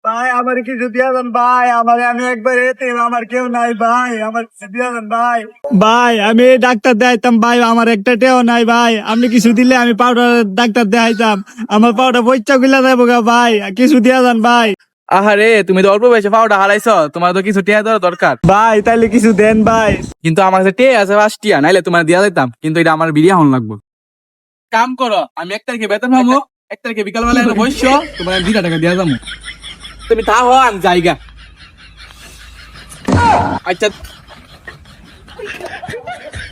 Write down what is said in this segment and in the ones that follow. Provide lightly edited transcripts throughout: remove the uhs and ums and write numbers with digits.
ভাই আমার কিছু দিয়া দেন ভাই, আমি একবার এতে আমার কেউ নাই ভাই, আমার কিছু দিয়া দেন ভাই। ভাই আমি ডাক্তার দেখাইতাম ভাই, আমার একটা টেও নাই ভাই, আপনি কিছু দিলে আমি পাউডার ডাক্তার দেখাইতাম, আমার পাউডার বইচা গুলা দেবো গা ভাই, কিছু দিয়া দেন ভাই। আহারে, তুমি তো অল্প বয়সে পাউডার হারাইছো, তোমার তো কিছু টিয়া দেওয়া দরকার। ভাই তাইলে কিছু দেন ভাই। কিন্তু আমার কাছে টিয়া আছে 5 টিয়া, নাইলে তোমার দিয়া দিতাম, কিন্তু এটা আমার বিরিয়া হন লাগবো। কাম করো, আমি 1 তারিখে বেতন পাবো, 1 তারিখে বিকাল বেলা বসছ, তোমার 2 টাকা দিয়া যাবো। তুমি তা হো, আমি জায়গা। আচ্ছা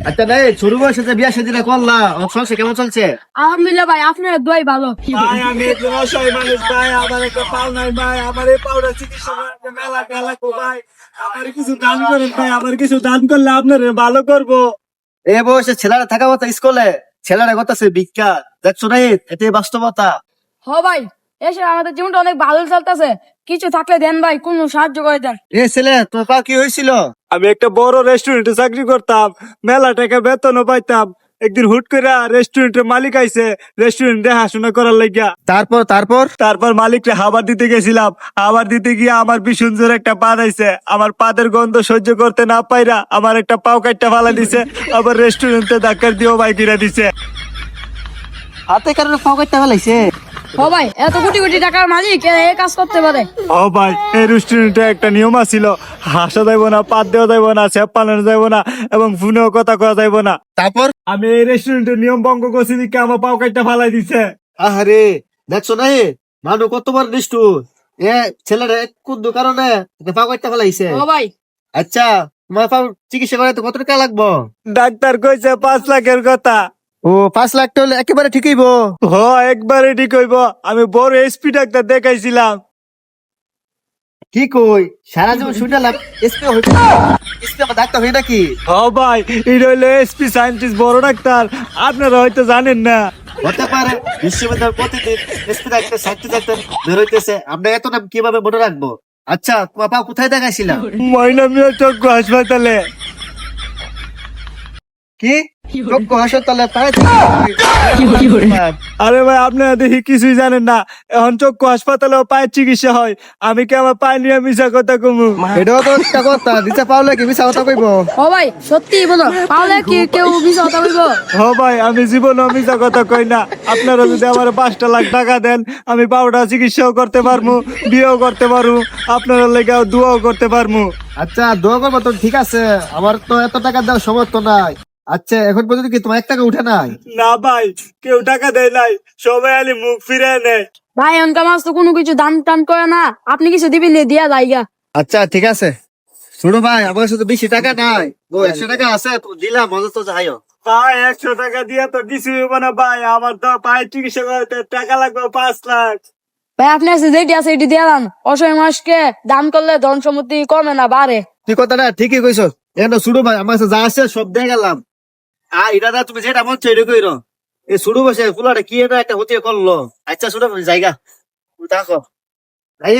আচ্ছা ভাই, ছোট বয়সে যে বিয়া শাদীটা করলা, ওর সংসার কেমন চলছে? আলহামদুলিল্লাহ ভাই, আপনার দোয়াই ভালো। ভাই আমি একজন অসহায় মানুষ ভাই, আমার একটা পাও নাই ভাই, আমার এই পাউডার চিকিৎসা করাতে মেলা গেলা ভাই, আমার কিছু দান করেন ভাই, আমার কিছু দান করলে আপনার ভালো করবো। এ বয়সে ছেলেরা থাকা কথা স্কুলে, ছেলেরা করতেছে ভিক্ষা, দেখছো না এটাই বাস্তবতা। হ ভাই, এসে আমাদের জীবনটা অনেক ভালো চলতেছে, কিছু থাকলে দেন ভাই, কোনো সাহায্য করে দেন। এ ছেলে, তোর পা কি হয়েছিল? আমি একটা বড় রেস্টুরেন্টে চাকরি করতাম, মেলা টাকা বেতনও পাইতাম। একদিন হুট করে রেস্টুরেন্টের মালিক আইছে রেস্টুরেন্ট দেখাশোনা করার লাগিয়া। তারপর মালিককে খাবার দিতে গেছিলাম, খাবার দিতে গিয়ে আমার ভীষণ জোরে একটা পা দিছে, আমার পাদের গন্ধ সহ্য করতে না পাইরা আমার একটা পাও কাটটা ফালা দিছে, আবার রেস্টুরেন্টে ধাক্কার দিয়েও বাইকিরা দিছে। হাতে কারণে পাও কাটতে ফেলাইছে? হ ভাই, এত কোটি কোটি টাকার মালিক এই কাজ করতে পারে? ও ভাই, এই রেস্টুরেন্টে একটা নিয়ম ছিল, হাসা যাইব না, পাত দেওয়া যাইব না, চেপ পালানো যাইব না, এবং ফোনেও কথা কওয়া যাইব না। তারপর? আমি এই রেস্টুরেন্টের নিয়ম ভঙ্গ করছি দিকে আমার পাও কাটটা ফালাই দিছে। আহারে, দেখছো না মানুষ কতবার নিষ্ঠুর। এ ছেলেরা কোন কারণে পাও কাটতে ফেলাইছে? হ ভাই, আচ্ছা, তোমার পাও চিকিৎসা করাতে কত টাকা লাগবো? ডাক্তার কইছে 5 লাখের কথা। ও, 5 লাখ টাকা হলে একেবারে ঠিক হইব। হ, একবারে ঠিক হইব। আমি বড় এসপি ডাক্তার দেখাইছিলাম। কি কই, সারা জীবন শুনলাম এসপি হইতে, এসপি আমার ডাক্তার হই নাকি? হ ভাই, এটা হইলো এসপি সায়েন্টিস্ট, বড় ডাক্তার, আপনারা হয়তো জানেন না। হতে পারে, বিশ্ববিদ্যালয় প্রতিদিন এসপি ডাক্তার, সাহিত্য ডাক্তার বেরোইতেছে, আমরা এত নাম কিভাবে মনে রাখবো? আচ্ছা, তোমার পা কোথায় দেখাইছিলাম? ময়নামিয়া চক্ষু হাসপাতালে। কি চক্ষু হাসপাতালে? আরে ভাই, আপনারা দেখি কিছুই জানেন না, এখন চক্ষু হাসপাতালেও পায়ের চিকিৎসা হয়, আমি কি আমার পায়ে নিয়ে মিশা কথা কমু? এটাও তো একটা কথা, দিতে পারলে কি মিশা কথা কইব? হ ভাই, সত্যি বলো, পাওলে কি কেউ মিছা কথা বলবো? হ ভাই, আমি জীবনে মিশা কথা কই না। আপনারা যদি আমার 5 লাখ টাকা দেন, আমি পাউডার চিকিৎসাও করতে পারবো, বিয়েও করতে পারবো, আপনারা লেগে দোয়াও করতে পারবো। আচ্ছা, দোয়া করবো তো ঠিক আছে, আমার তো এত টাকা দেওয়ার সমর্থ নাই। আচ্ছা, এখন পর্যন্ত কি তোমার 1 টাকা উঠে নাই? না ভাই, কেউ টাকা দেয় নাই, সবাই আলি মুখ ফিরে নেয়। ভাই অনকা মাছ তো কোনো কিছু দান টান করে না, আপনি কিছু দিবেন না, দিয়া যাইগা। আচ্ছা ঠিক আছে, শুনো ভাই, আমার কাছে তো বেশি টাকা নাই, ও 100 টাকা আছে তো দিলাম, মজা তো যাইও। ভাই 100 টাকা দিয়ে তো কিছু হইব না ভাই, আমার তো পায়ের চিকিৎসা করতে টাকা লাগবে 5 লাখ। ভাই আপনার কাছে যেটি আছে এটি দিয়া দান, অসহায় মানুষকে দান করলে ধন সম্পত্তি কমে না, বাড়ে। তুই কথাটা ঠিকই কইছ। এখন শুরু ভাই, আমার কাছে যা আছে সব দিয়ে গেলাম, আর এটা দা তুমি যেটা মন চাই কইরো। এই শুরু বসে ফুলাটা কি এটা একটা হতে করলো। আচ্ছা শুরু জায়গা দেখো ভাই,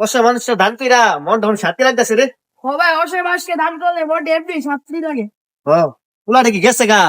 অসহায় মানুষটা ধান কইরা মন ধন শান্তি লাগতেছে রে। হ ভাই, অসহায় মানুষকে দান করলে বডি এমনি শান্তি লাগে। হ, ফুলাটা কি গেছে গা?